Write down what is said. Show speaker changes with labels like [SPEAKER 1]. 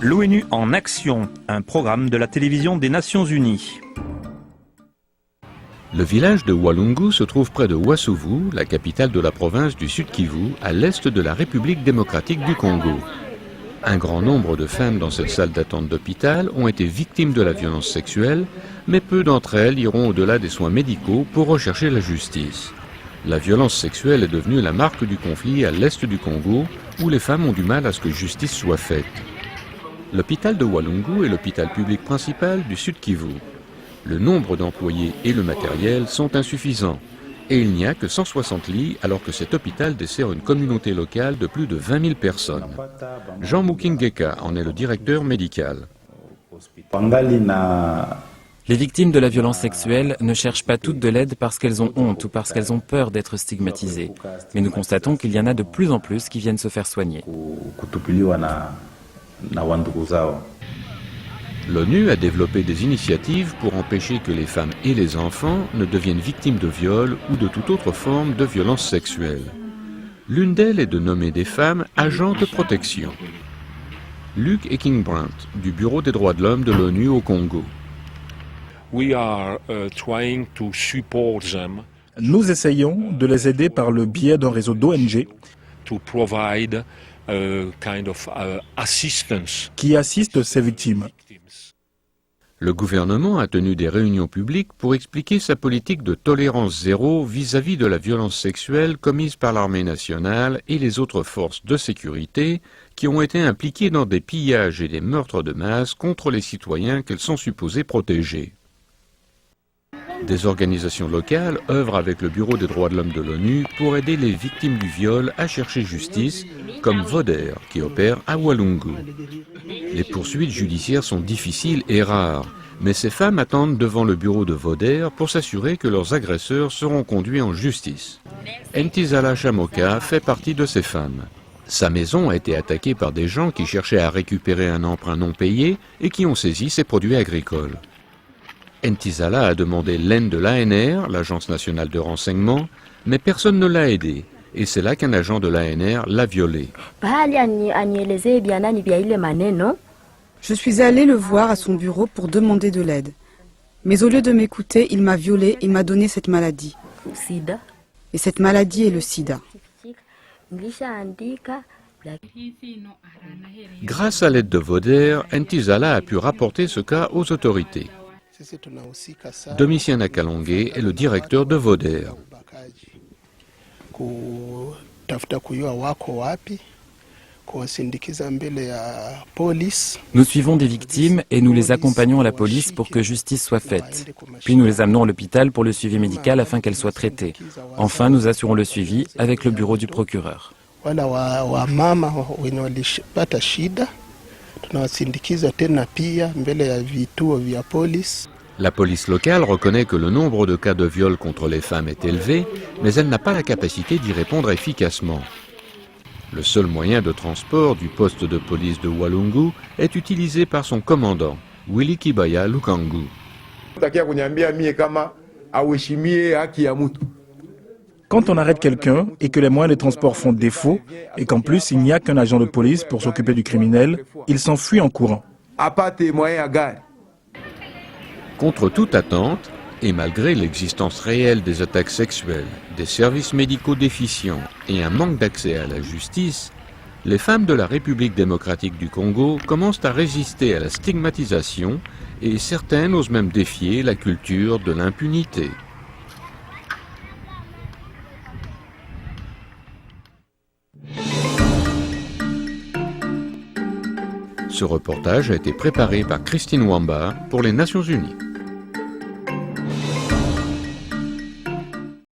[SPEAKER 1] L'ONU en action, un programme de la télévision des Nations Unies.
[SPEAKER 2] Le village de Walungu se trouve près de Ouassouvou, la capitale de la province du Sud-Kivu, à l'est de la République démocratique du Congo. Un grand nombre de femmes dans cette salle d'attente d'hôpital ont été victimes de la violence sexuelle, mais peu d'entre elles iront au-delà des soins médicaux pour rechercher la justice. La violence sexuelle est devenue la marque du conflit à l'est du Congo, où les femmes ont du mal à ce que justice soit faite. L'hôpital de Walungu est l'hôpital public principal du Sud-Kivu. Le nombre d'employés et le matériel sont insuffisants. Et il n'y a que 160 lits alors que cet hôpital dessert une communauté locale de plus de 20 000 personnes. Jean Mukingeka en est le directeur médical.
[SPEAKER 3] Les victimes de la violence sexuelle ne cherchent pas toutes de l'aide parce qu'elles ont honte ou parce qu'elles ont peur d'être stigmatisées. Mais nous constatons qu'il y en a de plus en plus qui viennent se faire soigner.
[SPEAKER 2] L'ONU a développé des initiatives pour empêcher que les femmes et les enfants ne deviennent victimes de viols ou de toute autre forme de violence sexuelle. L'une d'elles est de nommer des femmes agents de protection. Luc Ekingbrandt, du Bureau des droits de l'homme de l'ONU au Congo.
[SPEAKER 4] Nous essayons de les aider par le biais d'un réseau d'ONG qui assistent ces victimes.
[SPEAKER 2] Le gouvernement a tenu des réunions publiques pour expliquer sa politique de tolérance zéro vis-à-vis de la violence sexuelle commise par l'armée nationale et les autres forces de sécurité qui ont été impliquées dans des pillages et des meurtres de masse contre les citoyens qu'elles sont supposées protéger. Des organisations locales œuvrent avec le Bureau des droits de l'homme de l'ONU pour aider les victimes du viol à chercher justice, comme Voder, qui opère à Walungu. Les poursuites judiciaires sont difficiles et rares, mais ces femmes attendent devant le bureau de Voder pour s'assurer que leurs agresseurs seront conduits en justice. Ntizala Chamoka fait partie de ces femmes. Sa maison a été attaquée par des gens qui cherchaient à récupérer un emprunt non payé et qui ont saisi ses produits agricoles. Ntizala a demandé l'aide de l'ANR, l'Agence nationale de renseignement, mais personne ne l'a aidé. Et c'est là qu'un agent de l'ANR l'a violée.
[SPEAKER 5] Je suis allée le voir à son bureau pour demander de l'aide. Mais au lieu de m'écouter, il m'a violée et m'a donné cette maladie. Et cette maladie est le sida.
[SPEAKER 2] Grâce à l'aide de Voder, Ntizala a pu rapporter ce cas aux autorités. Domitien Nakalonge est le directeur de Voder.
[SPEAKER 3] Nous suivons des victimes et nous les accompagnons à la police pour que justice soit faite. Puis nous les amenons à l'hôpital pour le suivi médical afin qu'elles soient traitées. Enfin, nous assurons le suivi avec le bureau du procureur.
[SPEAKER 2] La police locale reconnaît que le nombre de cas de viol contre les femmes est élevé, mais elle n'a pas la capacité d'y répondre efficacement. Le seul moyen de transport du poste de police de Walungu est utilisé par son commandant, Willy Kibaya Lukangu.
[SPEAKER 4] Quand on arrête quelqu'un et que les moyens de transport font défaut et qu'en plus il n'y a qu'un agent de police pour s'occuper du criminel, il s'enfuit en courant.
[SPEAKER 2] Contre toute attente, et malgré l'existence réelle des attaques sexuelles, des services médicaux déficients et un manque d'accès à la justice, les femmes de la République démocratique du Congo commencent à résister à la stigmatisation et certaines osent même défier la culture de l'impunité. Ce reportage a été préparé par Christine Wamba pour les Nations Unies.